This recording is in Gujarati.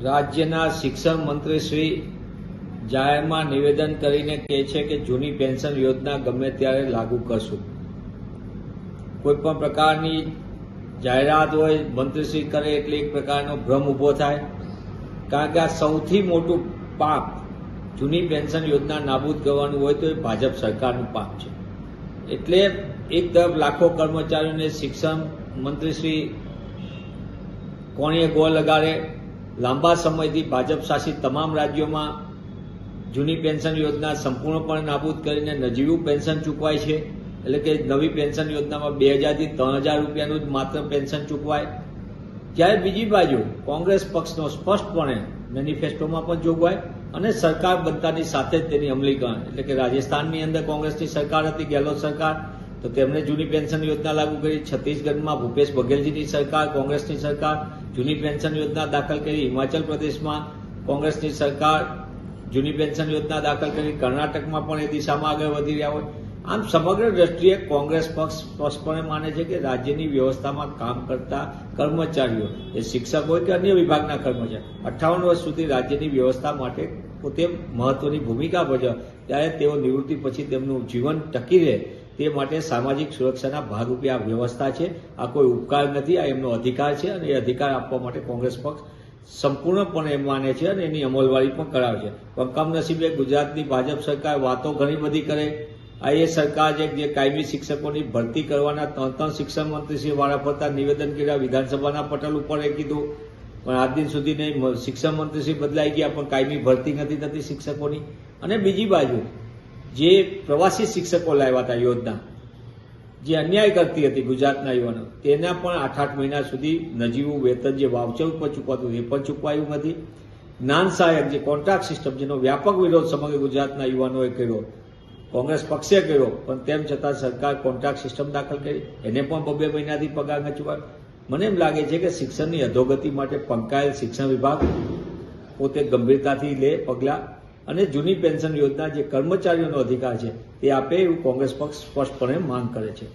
રાજ્યના શિક્ષણ મંત્રી શ્રી જાહેરમાં નિવેદન કરીને કહે છે કે જૂની પેન્શન યોજના ગમે ત્યારે લાગુ કરશું. કોઈપણ પ્રકારની જાહેરાત હોય મંત્રીશ્રી કરે એટલે એક પ્રકારનો ભ્રમ ઊભો થાય, કારણ કે આ સૌથી મોટું પાપ જૂની પેન્શન યોજના નાબૂદ કરવાનું હોય તો એ ભાજપ સરકારનું પાપ છે. એટલે એક તરફ લાખો કર્મચારીઓને શિક્ષણ મંત્રીશ્રી કોણીએ ગોળ લગાડે, લાંબા સમયથી ભાજપ શાસિત તમામ રાજ્યોમાં જૂની પેન્શન યોજના સંપૂર્ણપણે નાબૂદ કરીને નજીવું પેન્શન ચૂકવાય છે. એટલે કે નવી પેન્શન યોજનામાં 2000 થી 3000 રૂપિયાનું જ માત્ર પેન્શન ચૂકવાય. જ્યારે બીજી બાજુ કોંગ્રેસ પક્ષનો સ્પષ્ટપણે મેનિફેસ્ટોમાં પણ જોગવાઈ અને સરકાર બનતાની સાથે જ તેની અમલીકરણ, એટલે કે રાજસ્થાનની અંદર કોંગ્રેસની સરકાર હતી, ગેહલોત સરકાર, તો તેમણે જૂની પેન્શન યોજના લાગુ કરી. છત્તીસગઢમાં ભૂપેશ બઘેલજીની સરકાર, કોંગ્રેસની સરકાર જૂની પેન્શન યોજના દાખલ કરી. હિમાચલ પ્રદેશમાં કોંગ્રેસની સરકાર જૂની પેન્શન યોજના દાખલ કરી. કર્ણાટકમાં પણ એ દિશામાં આગળ વધી રહ્યા હોય. આમ સમગ્ર દ્રષ્ટિએ કોંગ્રેસ પક્ષ સ્પષ્ટપણે માને છે કે રાજ્યની વ્યવસ્થામાં કામ કરતા કર્મચારીઓ, એ શિક્ષક હોય કે અન્ય વિભાગના કર્મચારીઓ, 58 વર્ષ સુધી રાજ્યની વ્યવસ્થા માટે પોતે મહત્વની ભૂમિકા ભજવે, ત્યારે તેઓ નિવૃત્તિ પછી તેમનું જીવન ટકી રહે તે માટે સામાજિક સુરક્ષાના ભાગરૂપે આ વ્યવસ્થા છે. આ કોઈ ઉપકાર નથી, આ એમનો અધિકાર છે અને એ અધિકાર આપવા માટે કોંગ્રેસ પક્ષ સંપૂર્ણપણે માને છે અને એની અમલવારી પણ કરાવે છે. પણ કમનસીબે ગુજરાતની ભાજપ સરકાર વાતો ઘણી બધી કરે. આ એ સરકાર છે જે કાયમી શિક્ષકોની ભરતી કરવાના 3 શિક્ષણ મંત્રીશ્રી વાળા ફરતા નિવેદન કર્યા, વિધાનસભાના પટલ ઉપર એ કીધું, પણ આજ દિન સુધી નહીં. શિક્ષણ મંત્રીશ્રી બદલાઈ ગયા પણ કાયમી ભરતી નથી થતી શિક્ષકોની. અને બીજી બાજુ જે પ્રવાસી શિક્ષકો લાવ્યા હતા યોજના, જે અન્યાય કરતી હતી ગુજરાતના યુવાનો, તેના પણ 8-8 મહિના સુધી નજીવું વેતન જે વાઉચર ઉપર ચૂકવાતું એ પણ ચૂકવાયું નથી. જ્ઞાન સહાયક જે કોન્ટ્રાક્ટ સિસ્ટમ, જેનો વ્યાપક વિરોધ સમગ્ર ગુજરાતના યુવાનોએ કર્યો, કોંગ્રેસ પક્ષે કર્યો, પણ તેમ છતાં સરકાર કોન્ટ્રાક્ટ સિસ્ટમ દાખલ કરી, એને પણ 2 મહિનાથી પગાર ન ચૂકવાય. મને એમ લાગે છે કે શિક્ષણની અધોગતિ માટે પંકાયેલ શિક્ષણ વિભાગ પોતે ગંભીરતાથી લે પગલાં અને જૂની પેન્શન યોજના જે કર્મચારીઓનો અધિકાર છે તે આપે, એવું કોંગ્રેસ પક્ષ સ્પષ્ટપણે માંગ કરે છે.